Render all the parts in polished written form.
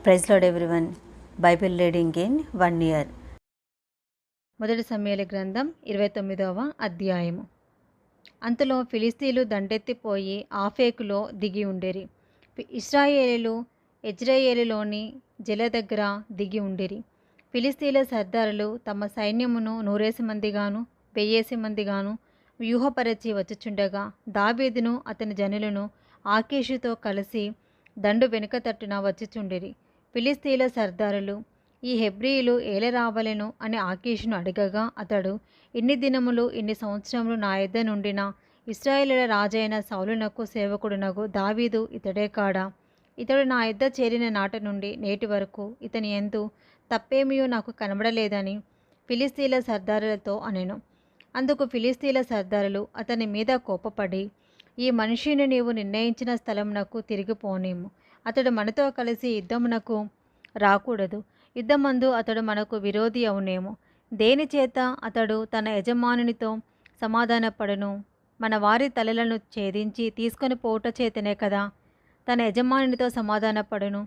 Praise lord everyone. Bible reading in 1 year. మొదటి సమూయేలు గ్రంథం 29వ అధ్యాయము. అంతలో ఫిలిస్తీన్లు దండెత్తిపోయి ఆఫెకులో దిగి ఉండేరి. ఇశ్రాయేలీయులు యెజ్రెయేలులోని జల దగ్గర దిగి ఉండిరి. ఫిలిస్తీన్ల సర్దారులు తమ సైన్యమును 100 మందిగాను 1000 మందిగాను వ్యూహపరచి వచ్చుచుండగా దావీదును అతని జనులను ఆకీషుతో కలిసి దండు వెనుక తట్టున వచ్చిచుండిరి. ఫిలిస్తీన్ల సర్దారులు, ఈ హెబ్రీయులు ఏల రావలెను అని ఆకీషును అడగగా అతడు, ఇన్ని దినములు ఇన్ని సంవత్సరములు నా యొద్ద నుండిన ఇశ్రాయేలుల రాజైన సౌలునకు సేవకుడునగు దావీదు ఇతడే కాడా? ఇతడు నా యొద్ద చేరిన నాటి నుండి నేటి వరకు ఇతని యందు తప్పేమియో నాకు కనబడలేదని ఫిలిస్తీన్ల సర్దారులతో అనెను. అందుకు ఫిలిస్తీన్ల సర్దారులు అతని మీద కోపపడి, ఈ మనిషిని నీవు నిర్ణయించిన స్థలమునకు తిరిగిపోనేము. అతడు మనతో కలిసి యుద్ధమునకు రాకూడదు. యుద్ధమందు అతడు మనకు విరోధి అవునేమో. దేనిచేత అతడు తన యజమానునితో సమాధానపడును? మన వారి తలలను ఛేదించి తీసుకొని పోవుట చేతనే కదా తన యజమానునితో సమాధానపడును.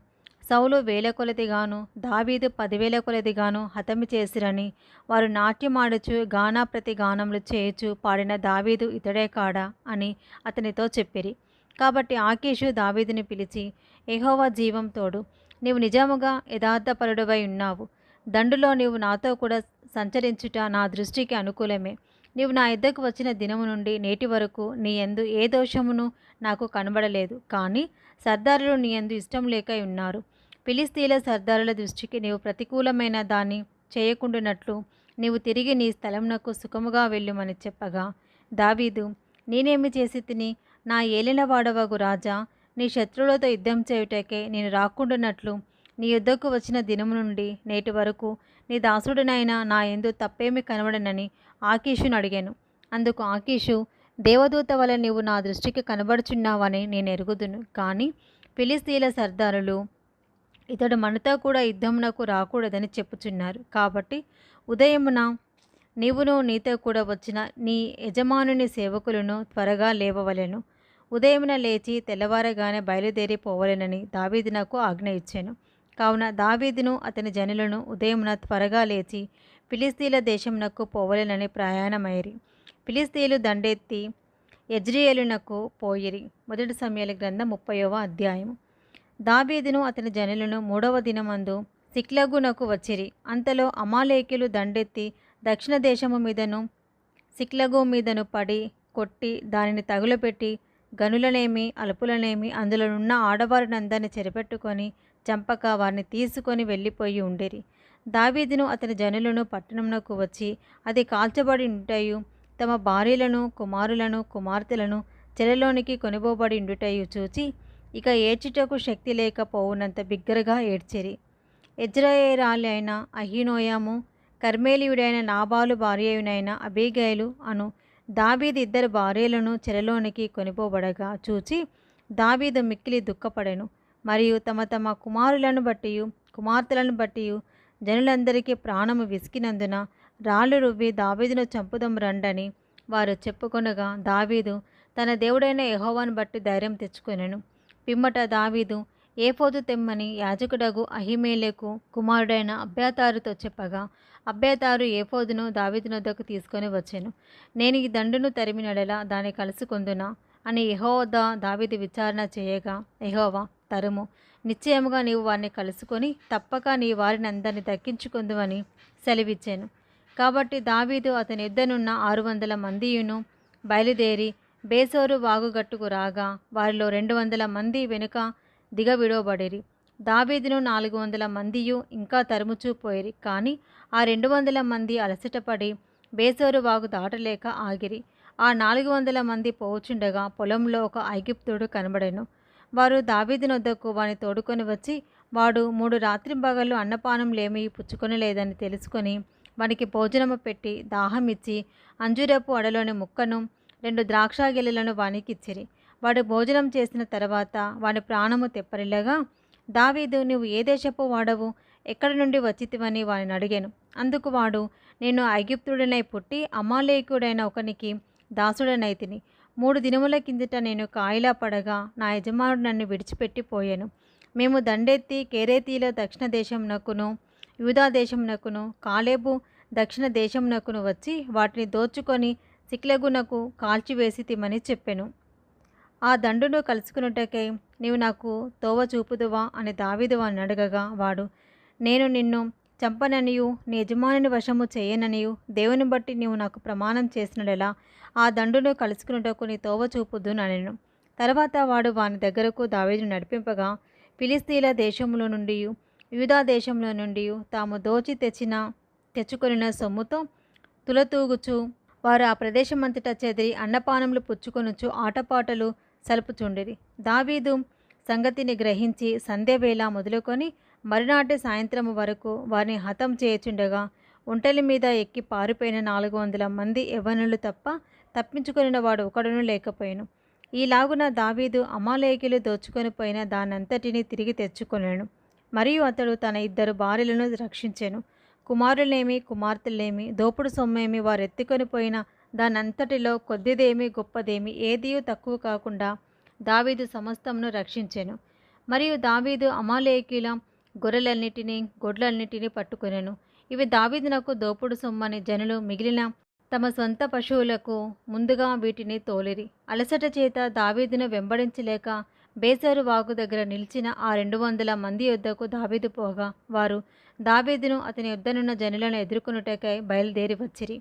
సౌలు 1000 కొలదిగాను దావీదు 10,000 కొలదిగాను హతమి చేసిరని వారు నాట్యమాడుచు గానా ప్రతి గానములు చేయుచు పాడిన దావీదు ఇతడే కాడా అని అతనితో చెప్పిరి. కాబట్టి ఆకీషు దావీదుని పిలిచి, యెహోవా జీవం తోడు, నీవు నిజముగా యథార్థపరుడవై ఉన్నావు. దండులో నీవు నాతో కూడా సంచరించుట నా దృష్టికి అనుకూలమే. నీవు నా యొద్దకు వచ్చిన దినము నుండి నేటి వరకు నీ యందు ఏ దోషమును నాకు కనబడలేదు. కానీ సర్దారులు నీ యందు ఇష్టం లేక ఉన్నారు. ఫిలిస్తీన్ల సర్దారుల దృష్టికి నీవు ప్రతికూలమైన దాన్ని చేయకుండానట్లు నీవు తిరిగి నీ స్థలమునకు సుఖముగా వెళ్ళుమని చెప్పగా, దావీదు, నేనేమి చేసి తిని? నా ఏలినవాడవగు రాజా, నీ శత్రువులతో యుద్ధం చేయుటకే నేను రాకుండానట్లు నీ యుద్ధకు వచ్చిన దినము నుండి నేటి వరకు నీ దాసుడినైనా నా యందు తప్పేమి కనబడనని ఆకీషును అడిగాను. అందుకు ఆకీషు, దేవదూత వల్ల నీవు నా దృష్టికి కనబడుచున్నావని నేను ఎరుగుదును. కానీ ఫిలిస్తీన్ల సర్దారులు ఇతడు మనతో కూడా యుద్ధమునకు రాకూడదని చెప్పుచున్నారు. కాబట్టి ఉదయమున నీవును నీతో కూడా వచ్చిన నీ యజమానుని సేవకులను త్వరగా లేవవలెను. ఉదయమున లేచి తెల్లవారగానే బయలుదేరి పోవలెనని దావీదు నాకు ఆజ్ఞ ఇచ్చాను. కావున దావీదును అతని జనులను ఉదయమున త్వరగా లేచి ఫిలిస్తీన్ల దేశమునకు పోవలెనని ప్రయాణమైరి. ఫిలిస్తీన్లు దండెత్తి యెజ్రెయేలునకు పోయిరి. మొదటి సమూయేలు గ్రంథం 30వ అధ్యాయం. దావీదును అతని జనులను 3వ దినమందు సిక్లగునకు వచ్చిరి. అంతలో అమాలేకీయులు దండెత్తి దక్షిణ దేశము మీదను సిక్లగు మీదను పడి కొట్టి దానిని తగులపెట్టి గనులనేమి అలుపులనేమి అందులోనున్న ఆడవారినందరిని చెరపెట్టుకొని చంపక వారిని తీసుకొని వెళ్ళిపోయి ఉండిరి. దావీదును అతని జనులను పట్టణమునకు వచ్చి అది కాల్చబడి ఉంటయు తమ భార్యలను కుమారులను కుమార్తెలను చెరలోనికి కొనిపోబడి ఉండుటయు చూచి ఇక ఏడ్చుటకు శక్తి లేకపోవునంత బిగ్గరగా ఏడ్చిరి. యెజ్రెయేలీయురాలి అయిన అహీనోయము, కర్మేలీయుడైన నాబాలు భార్యయునైన అబీగయలు అను దావీదు 2 భార్యలను చెరలోనికి కొనిపోబడగా చూచి దావీదు మిక్కిలి దుఃఖపడెను. మరియు తమ తమ కుమారులను బట్టియు కుమార్తెలను బట్టియు జనులందరికీ ప్రాణము విసికినందున రాళ్ళు రువ్వి దావీదును చంపుదం రండని వారు చెప్పుకొనగా దావీదు తన దేవుడైన యెహోవాను బట్టి ధైర్యం తెచ్చుకొనెను. పిమ్మట దావీదు ఏఫోదు తెమ్మని యాజకుడగు అహీమెలెకు కుమారుడైన అబ్యాతారుతో చెప్పగా అబ్యాతారు ఏఫోదును దావీదు వద్దకు తీసుకొని వచ్చెను. నేను ఈ దండును తరిమినడలా దాన్ని కలుసుకొందునా అని యెహోవా దావీదు విచారణ చేయగా, యెహోవా, తరుము, నిశ్చయముగా నీవు వారిని కలుసుకొని తప్పక నీ వారిని అందరినీ దక్కించుకొందువని సెలవిచ్చాను. కాబట్టి దావీదు అతని యుద్ధనున్న 600 మందియును బయలుదేరి బేసోరు వాగుగట్టుకు రాగా వారిలో 200 మంది వెనుక దిగవిడవబడిరి. దావీదును 400 మందియు ఇంకా తరుముచూ పోయిరి. కానీ ఆ 200 మంది అలసటపడి బేసోరు వాగు దాటలేక ఆగిరి. ఆ 400 మంది పోవుచుండగా పొలంలో ఒక ఐగుప్తుడు కనబడెను. వారు దావీదు వద్దకు వాని తోడుకొని వచ్చి వాడు 3 రాత్రింబగళ్ళు అన్నపానములేమీ పుచ్చుకొనలేదని తెలుసుకొని వానికి భోజనము పెట్టి దాహమిచ్చి అంజూరపు అడలోని ముక్కను 2 ద్రాక్ష గెలలను వానికిచ్చిరి. వాడు భోజనం చేసిన తర్వాత వాని ప్రాణము తెప్పరిల్లగా దావీదు, నీవు ఏ దేశపు వాడవు, ఎక్కడి నుండి వచ్చితివని వానిని అడిగాను. అందుకు వాడు, నేను ఐగుప్తుడనై పుట్టి అమాలేకుడైన ఒకనికి దాసుడనైతిని. 3 దినముల కిందట నేను కాయిలా పడగా నా యజమానుడు నన్ను విడిచిపెట్టి పోయాను. మేము దండెత్తి కెరేతీల దక్షిణ దేశమునకును యూదా దేశమునకును కాలేబు దక్షిణ దేశమునకును వచ్చి వాటిని దోచుకొని సిక్లగునకు కాల్చివేసితిమని చెప్పెను. ఆ దండును కలుసుకున్నటకై నీవు నాకు తోవ చూపుదువా అని దావీదు వాని అడగగా వాడు, నేను నిన్ను చంపననియు నీ యజమానిని వశము చేయననియు దేవుని బట్టి నీవు నాకు ప్రమాణం చేసినడెలా ఆ దండును కలుసుకున్నటకు నీ తోవ చూపుదుననెను. తర్వాత వాడు వాని దగ్గరకు దావీదును నడిపింపగా ఫిలిస్తీన్ల దేశంలో నుండి యూదా దేశంలో నుండి తాము దోచి తెచ్చుకొనిన సొమ్ముతో తులతూగుచు వారు ఆ ప్రదేశమంతటా చెదిరి అన్నపానములు పుచ్చుకొనుచు ఆటపాటలు సలుపుచుండిరి. దావీదు సంగతిని గ్రహించి సంధ్యవేళ మొదలుకొని మరునాటి సాయంత్రము వరకు వారిని హతం చేయుచుండగా ఒంటెల మీద ఎక్కి పారిపోయిన 400 మంది యవ్వనులు తప్ప తప్పించుకొనిన వాడు ఒకడును లేకపోయాను. ఈలాగున దావీదు అమాలేకీయులు దోచుకొని పోయిన దానంతటిని తిరిగి తెచ్చుకొనెను. మరియు అతడు తన 2 భార్యలను రక్షించెను. కుమారులేమి కుమార్తెలేమి దోపుడు సొమ్మేమి వారు ఎత్తుకొని పోయిన దానంతటిలో కొద్దిదేమి గొప్పదేమి ఏదియూ తక్కువ కాకుండా దావీదు సమస్తమును రక్షించెను. మరియు దావీదు అమాలేకీయుల గొర్రెలన్నిటినీ గొడ్లన్నిటినీ పట్టుకొనెను. ఇవి దావీదునకు దోపుడు సొమ్మని జనులు మిగిలిన తమ సొంత పశువులకు ముందుగా వీటిని తోలిరి. అలసట చేత దావీదును వెంబడించలేక బేసరు వాగు దగ్గర నిలిచిన ఆ 200 మంది యొద్దకు దావీదు పోగా వారు దావీదును అతని యొద్దనున్న జనులను ఎదుర్కొనుటకై బయలుదేరి వచ్చిరి.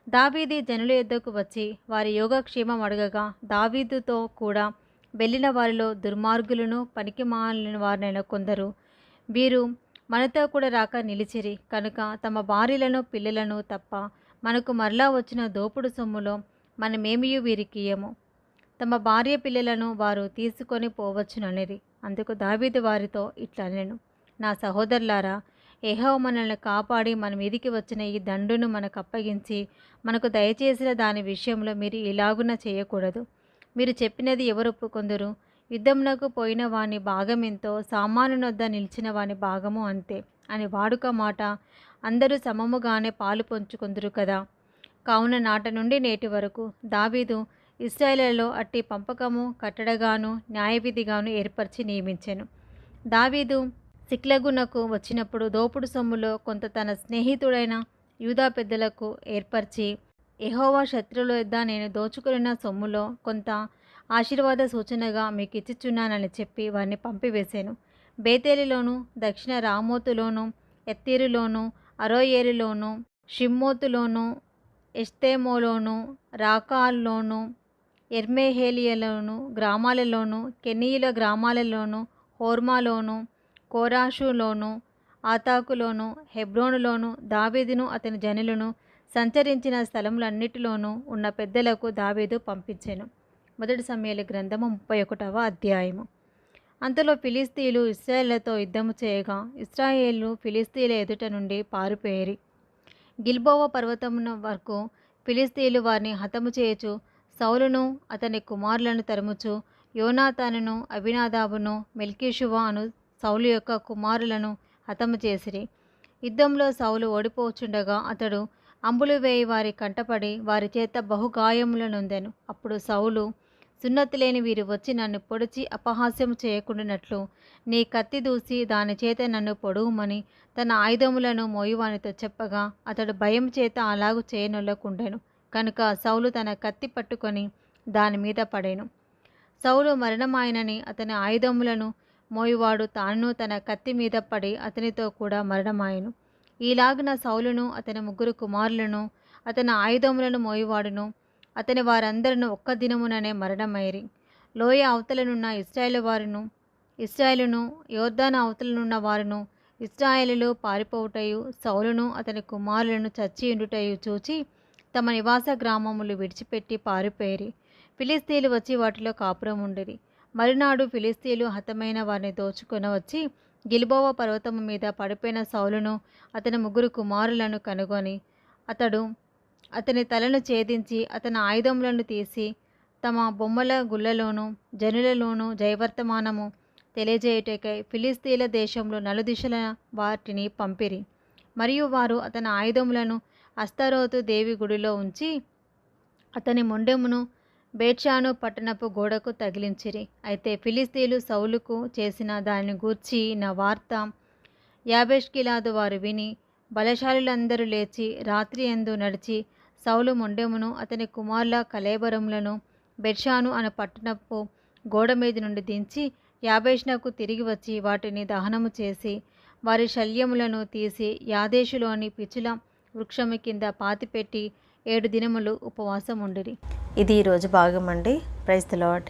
దావీదు జనుల యొద్దకు వచ్చి వారి యోగక్షేమం అడగగా దావీదుతో కూడా వెళ్ళిన వారిలో దుర్మార్గులను పనికిమాలిన వారినైన కొందరు వీరు మనతో కూడా రాక నిలిచిరి కనుక తమ భార్యలను పిల్లలను తప్ప మనకు మరలా వచ్చిన దోపుడు సొమ్ములో మనమేమియూ వీరికియ్యము, తమ భార్య పిల్లలను వారు తీసుకొని పోవచ్చుననిరి. అందుకు దావీదు వారితో ఇట్లా అనెను, నా సహోదరులారా, యెహోవా మనల్ని కాపాడి మన మీదికి వచ్చిన ఈ దండును మనకు అప్పగించి మనకు దయచేసిన దాని విషయంలో మీరు ఇలాగున చేయకూడదు. మీరు చెప్పినది ఎవరు ఒప్పుకొందురు? యుద్ధమునకు పోయిన వాని భాగమెంతో సామానునొద్ద నిలిచిన వాని భాగము అంతే అని వాడుక మాట అందరూ సమముగానే పాలు పంచుకొందురు కదా. కావున నాట నుండి నేటి వరకు దావీదు ఇశ్రాయేలులో అట్టి పంపకము కట్టడగాను న్యాయవిధిగాను ఏర్పరిచి నియమించెను. దావీదు సిక్లగునకు వచ్చినప్పుడు దోపుడు సొమ్ములో కొంత తన స్నేహితుడైన యూదా పెద్దలకు ఏర్పరిచి, యెహోవా శత్రువుల యొద్ద నేను దోచుకున్న సొమ్ములో కొంత ఆశీర్వాద సూచనగా మీకు ఇచ్చిచున్నానని చెప్పి వారిని పంపివేశాను. బేతేలులోను దక్షిణ రామోతులోను ఎత్తీరులోను అరోయేరులోను షిమ్మోతులోను ఎష్టేమోలోను రాకాల్లోను ఎర్మెహేలియలోను గ్రామాలలోను కెనీయుల గ్రామాలలోను హోర్మాలోను కోరాషులోను ఆతాకులోను హెబ్రోనులోను దావీదును అతని జనులను సంచరించిన స్థలములన్నిటిలోనూ ఉన్న పెద్దలకు దావీదు పంపించెను. 1 సమూయేలు గ్రంథము 31వ అధ్యాయము. అంతలో ఫిలిస్తీయులు ఇశ్రాయేలుతో యుద్ధము చేయగా ఇశ్రాయేలు ఫిలిస్తీయుల ఎదుట నుండి పారిపోయేరి. గిల్బోవ పర్వతమున వరకు ఫిలిస్తీయులు వారిని హతము చేయుచు సౌలును అతని కుమారులను తరుముచు యోనాతానును అబీనాదాబును మెల్కీషువ అను సౌలు యొక్క కుమారులను హతము చేసిరి. యుద్ధంలో సౌలు ఓడిపోచుండగా అతడు అంబులు వేయి వారి కంటపడి వారి చేత బహుగాయములు నొందెను. అప్పుడు సౌలు, సున్నతి లేని వీరు వచ్చి నన్ను పొడిచి అపహాస్యము చేయకుండానట్లు నీ కత్తి దూసి దాని చేత నన్ను పొడువుమని తన ఆయుధములను మోయువానితో చెప్పగా అతడు భయం చేత అలాగు చేయనొల్లకుండెను. కనుక సౌలు తన కత్తి పట్టుకొని దాని మీద పడెను. సౌలు మరణమాయనని అతని ఆయుధములను మోయువాడు తాను తన కత్తి మీద పడి అతనితో కూడా మరణమాయను. ఈలాగున సౌలును అతని 3 కుమారులను అతని ఆయుధములను మోయువాడును అతని వారందరూ ఒక్క దినముననే మరణమైరి. లోయ అవతలనున్న ఇశ్రాయేలును యోర్దాను అవతలనున్న వారును ఇశ్రాయేలులో పారిపోవుటయు సౌలును అతని కుమారులను చచ్చియుండుటయు చూచి తమ నివాస గ్రామములు విడిచిపెట్టి పారిపోయిరి. ఫిలిస్తీయులు వచ్చి వాటిలో కాపురం ఉండిరి. మరునాడు ఫిలిస్తీయులు హతమైన వారిని దోచుకొని వచ్చి గిల్బోవ పర్వతము మీద పడిపోయిన సౌలును అతని 3 కుమారులను కనుగొని అతని తలను ఛేదించి అతని ఆయుధములను తీసి తమ బొమ్మల గుళ్ళలోను జనులలోను జయవర్తమానము తెలియజేయుటకై ఫిలిస్తీయుల దేశంలో నలుదిశల వాటిని పంపిరి. మరియు వారు అతని ఆయుధములను అస్తరోతు దేవి గుడిలో ఉంచి అతని మొండెమును బేత్షాను పట్టణపు గోడకు తగిలించిరి. అయితే ఫిలిష్తీయులు సౌలుకు చేసిన దానిని గూర్చిన వార్త యాబేష్గిలాదు వారు విని, బలశాలులందరూ లేచి రాత్రియందు నడిచి సౌలు మొండెమును అతని కుమారుల కళేబరములను బేత్షాను అను పట్టణపు గోడ మీద నుండి దించి యాబేష్నకు తిరిగి వచ్చి వాటిని దహనము చేసి వారి శల్యములను తీసి యాదేషులోని పిచుల వృక్షము కింద పాతిపెట్టి 7 దినములు ఉపవాసం ఉండిరి. ఇది ఈరోజు భాగం అండి. Praise the lord.